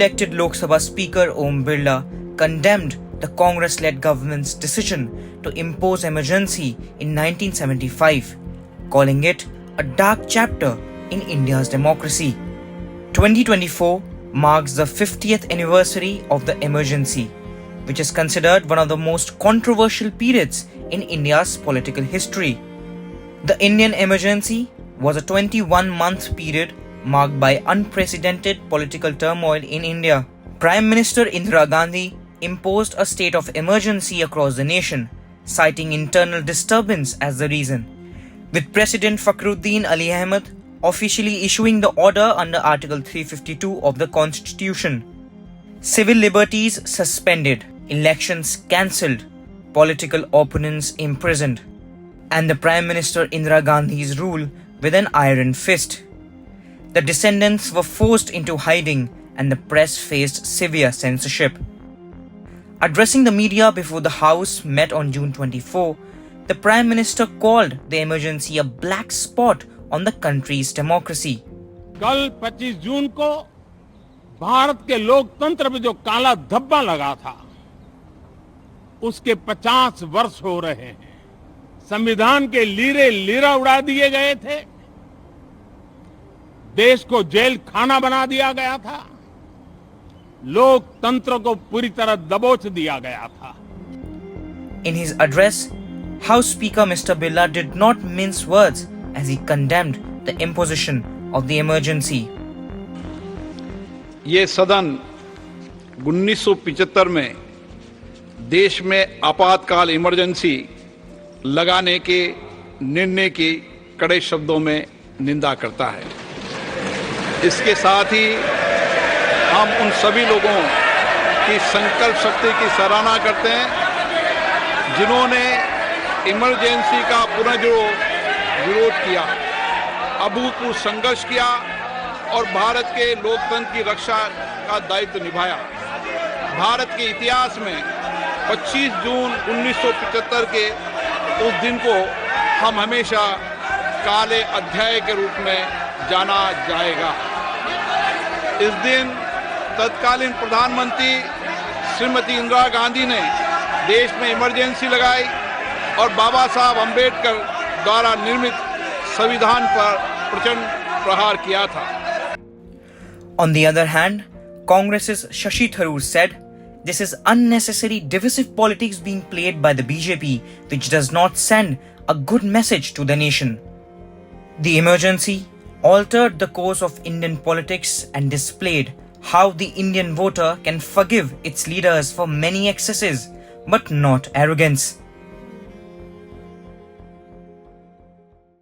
elected Lok Sabha Speaker Om Birla condemned the Congress-led government's decision to impose emergency in 1975, calling it a dark chapter in India's democracy. 2024 marks the 50th anniversary of the emergency, which is considered one of the most controversial periods in India's political history. The Indian emergency was a 21-month period marked by unprecedented political turmoil in India. Prime Minister Indira Gandhi imposed a state of emergency across the nation, citing internal disturbance as the reason, with President Fakhruddin Ali Ahmed officially issuing the order under Article 352 of the Constitution. Civil liberties suspended, elections cancelled, political opponents imprisoned, and the Prime Minister Indira Gandhi's rule with an iron fist. The descendants were forced into hiding and the press faced severe censorship. Addressing the media before the House met on June 24, the Prime Minister called the emergency a black spot on the country's democracy. कल 25 जून को भारत के लोकतंत्र में जो काला धब्बा लगा था, उसके 50 वर्ष हो रहे हैं। संविधान के लीरे लीरा उड़ा दिए गए थे, देश को जेल खाना बना दिया गया था, लोकतंत्र को पूरी तरह दबोच दिया गया था। In his address, House Speaker Mr. Birla did not mince words as he condemned the imposition of the emergency. ये सदन 1975 में देश में आपातकाल इमरजेंसी लगाने के निर्णय की कड़े शब्दों में निंदा करता है। इसके साथ ही हम उन सभी लोगों की संकल्प शक्ति की सराहना करते हैं जिन्होंने इमरजेंसी का पुनर्विरोध किया, अभूतपूर्व संघर्ष किया और भारत के लोकतंत्र की रक्षा का दायित्व निभाया। भारत के इतिहास में 25 जून 1975 के उस दिन को हम हमेशा काले अध्याय के रूप में जाना जाएगा। इस दिन तत्कालीन प्रधानमंत्री श्रीमती इंदिरा गांधी ने देश में इमरजेंसी लगाई और बाबा साहब अम्बेडकर द्वारा निर्मित संविधान पर प्रचंड प्रहार किया था। On the other hand, Congress's Shashi Tharoor said, "This is unnecessary divisive politics being played by the BJP, which does not send a good message to the nation." The emergency altered the course of Indian politics and displayed how the Indian voter can forgive its leaders for many excesses, but not arrogance.